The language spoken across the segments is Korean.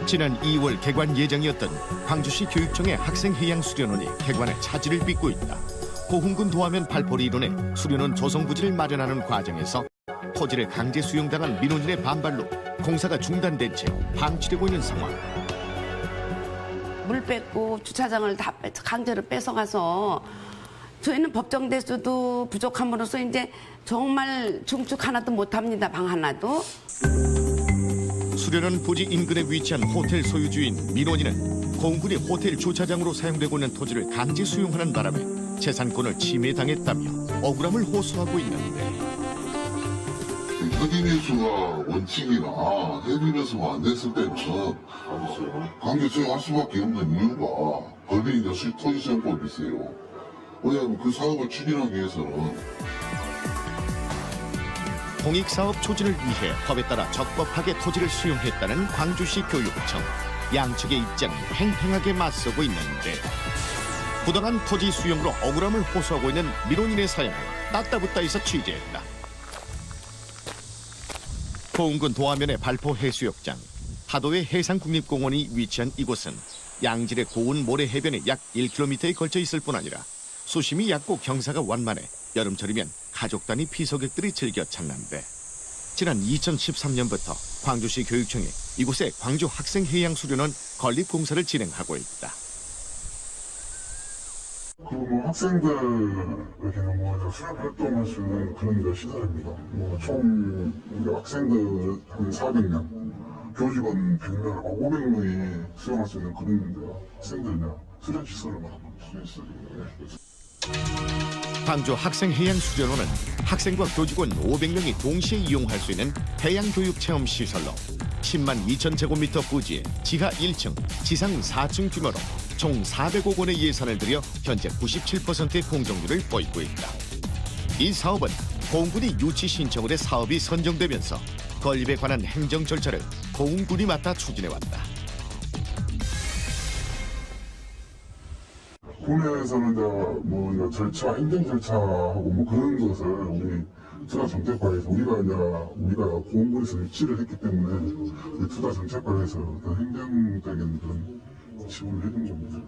지난 2월 개관 예정이었던 광주시 교육청의 학생해양수련원이 개관에 차질을 빚고 있다. 고흥군 도하면 발포를 이뤄내 수련원 조성부지를 마련하는 과정에서 토지를 강제 수용당한 민원인의 반발로 공사가 중단된 채 방치되고 있는 상황. 물 뺏고 주차장을 다 강제로 뺏어가서 저희는 법정 대수도 부족함으로써 이제 정말 중축 하나도 못합니다. 방 하나도. 수련원 부지 인근에 위치한 호텔 소유주인 민원인은 고흥군이 호텔 주차장으로 사용되고 있는 토지를 강제 수용하는 바람에 재산권을 침해당했다며 억울함을 호소하고 있는데, 협의매수가 원칙이나 협의매수가 안 됐을 때는 강제 수용할 수밖에 없는 이유가 법인이나 토지사용법이 있어요. 왜냐하면 그 사업을 추진하기 위해서는 공익사업 추진을 위해 법에 따라 적법하게 토지를 수용했다는 광주시 교육청. 양측의 입장이 팽팽하게 맞서고 있는데, 부당한 토지 수용으로 억울함을 호소하고 있는 민원인의 사연을 따따붙다에서 취재했다. 고흥군 도하면의 발포 해수욕장, 하도의 해상국립공원이 위치한 이곳은 양질의 고운 모래 해변에 약 1km에 걸쳐 있을 뿐 아니라 수심이 얕고 경사가 완만해 여름철이면 가족 단위 피서객들이 즐겨 찾는데, 지난 2013년부터 광주시 교육청이 이곳에 광주 학생해양수련원 건립공사를 진행하고 있다. 그 학생들에게는 수련 활동할 수 있는 그런 시설입니다. 총 학생들 한 400명, 교직원 100명, 500명이 수용할 수 있는 그런 데가 학생들이나 수련 시설을 말하는 수련 시설입니다. 광주 학생해양수련원은 학생과 교직원 500명이 동시에 이용할 수 있는 해양교육체험시설로 10만 2천 제곱미터 부지에 지하 1층, 지상 4층 규모로 총 400억 원의 예산을 들여 현재 97%의 공정률을 보이고 있다. 이 사업은 고흥군이 유치 신청을 해 사업이 선정되면서 건립에 관한 행정 절차를 고흥군이 맡아 추진해왔다. 군에서는 이제 절차, 행정 절차하고 그런 것을 우리 투자 정책과에서 우리가 고흥군에서 유치를 했기 때문에 우리 투자 정책과에서 그 행정적인 그런 지원을 해준 겁니다.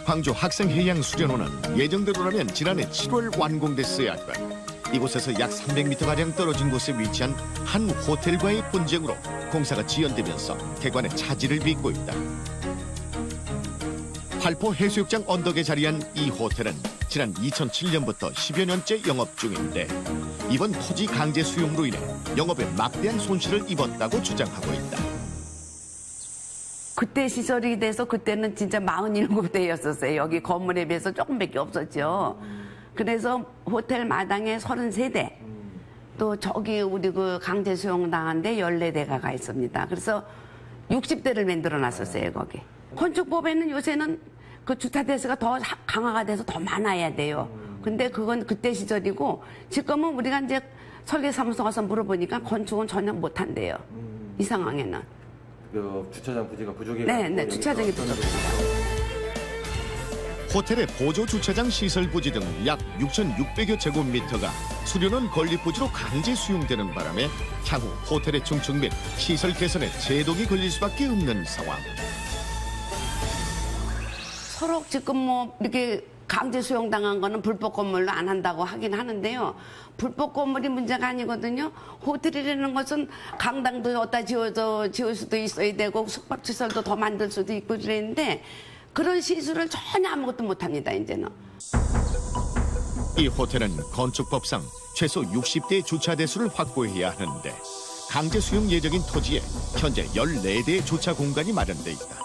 광주 학생해양수련원은 예정대로라면 지난해 7월 완공됐어야 하지만 이곳에서 약 300m가량 떨어진 곳에 위치한 한 호텔과의 분쟁으로 공사가 지연되면서 개관에 차질을 빚고 있다. 발포 해수욕장 언덕에 자리한 이 호텔은 지난 2007년부터 10여 년째 영업 중인데, 이번 토지 강제 수용으로 인해 영업에 막대한 손실을 입었다고 주장하고 있다. 그때 시설이 돼서 그때는 진짜 47대였었어요. 여기 건물에 비해서 조금밖에 없었죠. 그래서 호텔 마당에 33대, 또 저기 우리 그 강제 수용 당한 데 14대가 가 있습니다. 그래서 60대를 만들어 놨었어요, 거기. 건축법에는 요새는 그 주차 대수가 더 강화가 돼서 더 많아야 돼요. 근데 그건 그때 시절이고, 지금은 우리가 이제 설계사무소 가서 물어보니까 건축은 전혀 못 한대요. 이 상황에는. 그 주차장 부지가 부족해. 네, 주차장이 부족합니다. 호텔의 보조 주차장 시설 부지 등 약 6,600여 제곱미터가 수련원 건립 부지로 강제 수용되는 바람에 향후 호텔의 증축 및 시설 개선에 제동이 걸릴 수밖에 없는 상황. 서로 지금 이렇게 강제 수용당한 거는 불법 건물로 안 한다고 하긴 하는데요. 불법 건물이 문제가 아니거든요. 호텔이라는 것은 강당도 어디다 지을 수도 있어야 되고 숙박시설도 더 만들 수도 있고 그랬는데, 그런 시술을 전혀 아무것도 못합니다, 이제는. 이 호텔은 건축법상 최소 60대의 주차 대수를 확보해야 하는데, 강제 수용 예정인 토지에 현재 14대의 주차 공간이 마련돼 있다.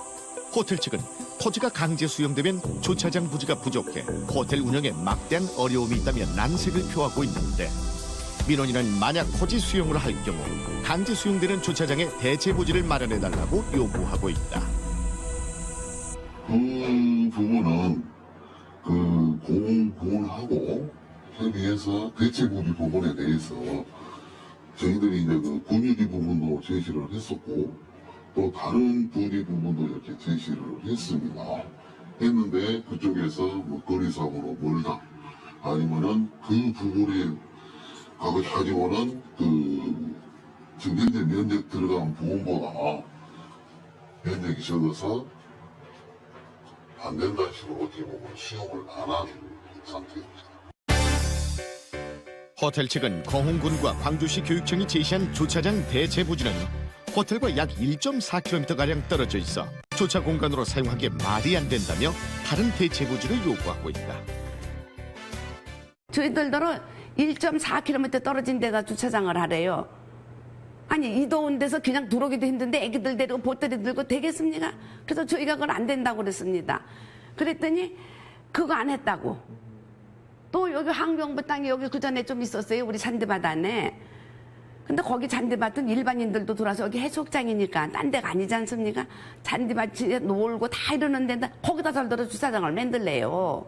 호텔 측은 토지가 강제 수용되면 주차장 부지가 부족해 호텔 운영에 막대한 어려움이 있다며 난색을 표하고 있는데, 민원인은 만약 토지 수용을 할 경우 강제 수용되는 주차장에 대체 부지를 마련해달라고 요구하고 있다. 그 부분은 그 고흥군하고 협의해서 대체 부지 부분에 대해서 저희들이 이제 그 분위기 부분도 제시를 했었고, 또 다른 부지 부분도 이렇게 제시를 했습니다. 했는데 그쪽에서 거리상으로 멀다, 아니면은 그 부분에 가지고는 그 지금 현재 면적 들어간 부분보다 면적이 적어서 안 된다는 식으로 어떻게 보면 수용을 안 한 상태입니다. 호텔 측은 거홍군과 광주시 교육청이 제시한 주차장 대체 부지는 호텔과 약 1.4km가량 떨어져 있어 주차 공간으로 사용하기에 말이 안 된다며 다른 대체 부지를 요구하고 있다. 저희들더러 1.4km 떨어진 데다 주차장을 하래요. 아니 이 더운 데서 그냥 들어오기도 힘든데 애기들 데리고 보따리 들고 되겠습니까? 그래서 저희가 그걸 안 된다고 그랬습니다. 그랬더니 그거 안 했다고. 또 여기 항명부 땅에 여기 그 전에 좀 있었어요. 우리 잔디밭 안에. 근데 거기 잔디밭은 일반인들도 들어와서 여기 해수욕장이니까 딴 데가 아니지 않습니까? 잔디밭에 놀고 다 이러는 데인데 거기다 살더러 주차장을 만들래요.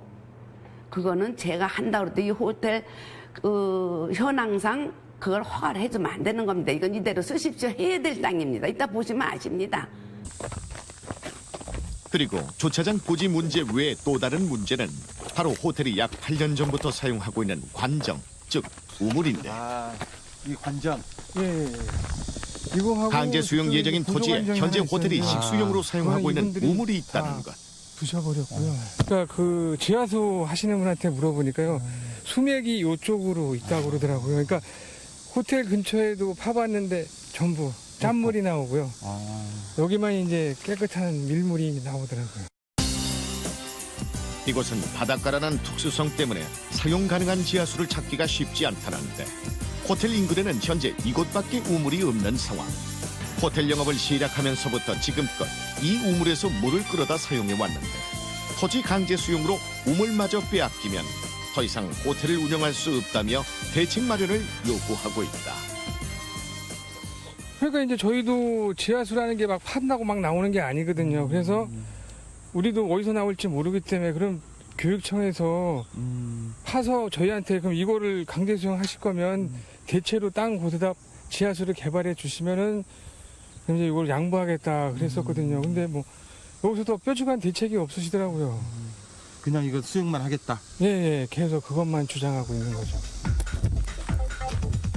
그거는 제가 한다고 그랬더니 이 호텔 현황상 그걸 허가를 해주면 안 되는 겁니다. 이건 이대로 쓰십시오 해야 될 땅입니다. 이따 보시면 아십니다. 그리고 주차장 부지 문제 외에 또 다른 문제는 바로 호텔이 약 8년 전부터 사용하고 있는 관정, 즉 우물인데 이 관장. 예. 이거하고 강제 수용 예정인 토지에 구조관정이 현재 하나 호텔이 있었는데 식수용으로 사용하고 있는 이분들이 우물이 있다는 다 것. 부셔버렸고요. 그러니까 그 지하수 하시는 분한테 물어보니까요. 수맥이 이쪽으로 있다고 그러더라고요. 그러니까 호텔 근처에도 파봤는데 전부 짠물이 나오고요. 여기만 이제 깨끗한 밀물이 나오더라고요. 이곳은 바닷가라는 특수성 때문에 사용 가능한 지하수를 찾기가 쉽지 않다는데 호텔 인근에는 현재 이곳밖에 우물이 없는 상황. 호텔 영업을 시작하면서부터 지금껏 이 우물에서 물을 끌어다 사용해 왔는데 토지 강제 수용으로 우물마저 빼앗기면 더 이상 호텔을 운영할 수 없다며 대책 마련을 요구하고 있다. 그러니까 이제 저희도 지하수라는 게 막 판다고 막 나오는 게 아니거든요. 그래서 우리도 어디서 나올지 모르기 때문에 그럼 교육청에서 파서 저희한테 그럼 이거를 강제 수용하실 거면 대체로 땅 곳에다 지하수를 개발해 주시면은 그럼 이제 이걸 양보하겠다 그랬었거든요. 근데 뭐 여기서도 뾰족한 대책이 없으시더라고요. 그냥 이거 수용만 하겠다. 예, 계속 그것만 주장하고 있는 거죠.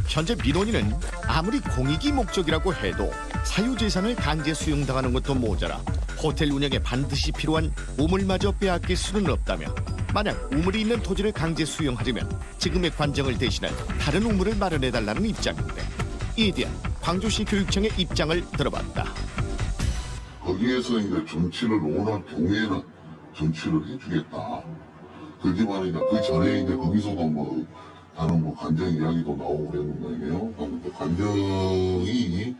현재 민원인은 아무리 공익이 목적이라고 해도 사유재산을 강제 수용당하는 것도 모자라 호텔 운영에 반드시 필요한 우물마저 빼앗길 수는 없다며 만약 우물이 있는 토지를 강제 수용하려면 지금의 관정을 대신할 다른 우물을 마련해달라는 입장인데 이에 대한 광주시 교육청의 입장을 들어봤다. 거기에서 이제 정치를 원할 경우에는 정치를 해주겠다. 그렇지만 이제 그 전에 이제 거기서도 뭐 다른 뭐 관정 이야기도 나오고 그랬는 거예요. 그 관정이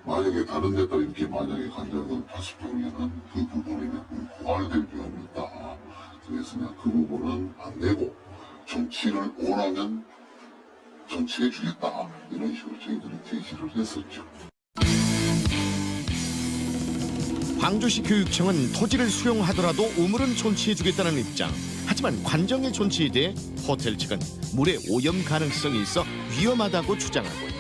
만약에 다른 데다 이렇게 만약에 관정을 봤을 경우에는 그 부분이 고갈될 위험이 있다. 그래서 그 부분은 안 내고 정치를 원하면 정치해주겠다. 이런 식으로 저희들이 제시를 했었죠. 광주시 교육청은 토지를 수용하더라도 우물은 존치해주겠다는 입장. 하지만 관정의 존치에 대해 호텔 측은 물의 오염 가능성이 있어 위험하다고 주장하고 있다.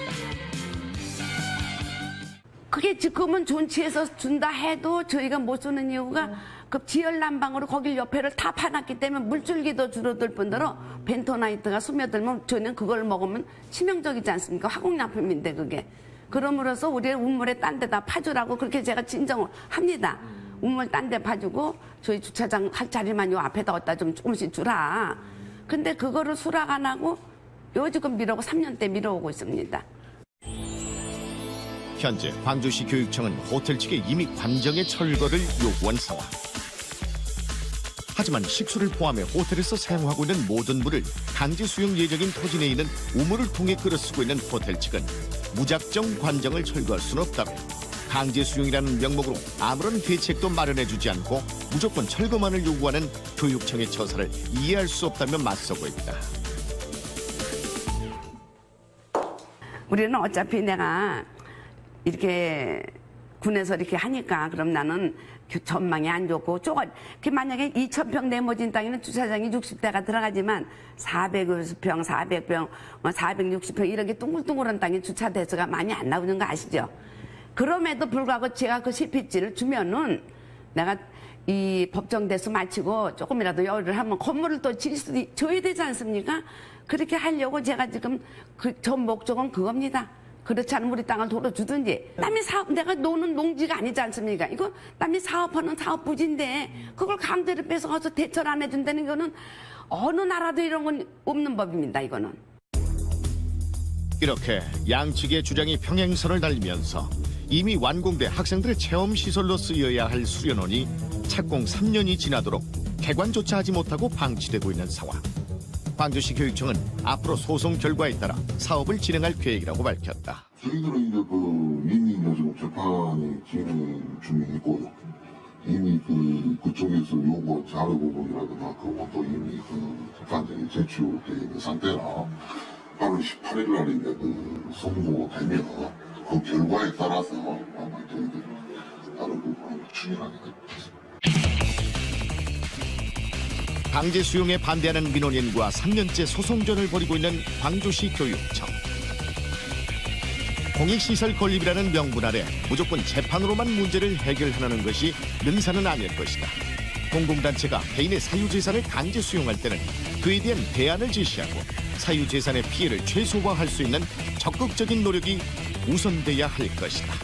그게 지금은 존치해서 준다 해도 저희가 못 쓰는 이유가 그 지열난방으로 거길 옆에를 다 파놨기 때문에 물줄기도 줄어들 뿐더러 벤토나이트가 스며들면 저는 그걸 먹으면 치명적이지 않습니까? 화공약품인데 그게. 그럼으로써 우리의 우물에 딴 데다 파주라고 그렇게 제가 진정을 합니다. 우물 딴 데 파주고 저희 주차장 할 자리만 요 앞에다 갖다 좀 조금씩 주라. 근데 그거를 수락 안 하고 요 지금 미뤄고 3년째 미뤄오고 있습니다. 현재 광주시 교육청은 호텔 측에 이미 관정의 철거를 요구한 상황. 하지만 식수를 포함해 호텔에서 사용하고 있는 모든 물을 강제 수용 예정인 토지 내에 있는 우물을 통해 끌어 쓰고 있는 호텔 측은 무작정 관정을 철거할 수는 없다며 강제 수용이라는 명목으로 아무런 대책도 마련해주지 않고 무조건 철거만을 요구하는 교육청의 처사를 이해할 수 없다며 맞서고 있다. 우리는 어차피 내가 이렇게 군에서 이렇게 하니까 그럼 나는 전망이 안 좋고 만약에 2,000평 내모진 땅에는 주차장이 60대가 들어가지만 450평, 400평, 460평 이렇게 둥글둥글한 땅에 주차 대수가 많이 안 나오는 거 아시죠? 그럼에도 불구하고 제가 그 CP지를 주면은 내가 이 법정 대수 마치고 조금이라도 여유를 하면 건물을 또 줘야 되지 않습니까? 그렇게 하려고 제가 지금 전 목적은 그겁니다. 그렇지 않으면 우리 땅을 돌아주든지. 남이 사업, 내가 노는 농지가 아니지 않습니까? 이거 남이 사업하는 사업 부지인데 그걸 강제로 뺏어가서 대처를 안 해준다는 거는 어느 나라도 이런 건 없는 법입니다, 이거는. 이렇게 양측의 주장이 평행선을 달리면서 이미 완공돼 학생들의 체험시설로 쓰여야 할 수련원이 착공 3년이 지나도록 개관조차 하지 못하고 방치되고 있는 상황. 광주시 교육청은 앞으로 소송 결과에 따라 사업을 진행할 계획이라고 밝혔다. 저희들은 이제 이미 이제 지금 재판이 진행 중에 있고요. 이미 그쪽에서 요구 자료 부분이라든가 그것도 이미 재판장에 제출되어 있는 상태라 8월 18일 날 이제 선고되면 그 결과에 따라서 아마 저희들이 다른 부분을 추진하게 됩니다. 강제 수용에 반대하는 민원인과 3년째 소송전을 벌이고 있는 광주시 교육청. 공익시설 건립이라는 명분 아래 무조건 재판으로만 문제를 해결하는 것이 능사는 아닐 것이다. 공공단체가 개인의 사유재산을 강제 수용할 때는 그에 대한 대안을 제시하고 사유재산의 피해를 최소화할 수 있는 적극적인 노력이 우선돼야 할 것이다.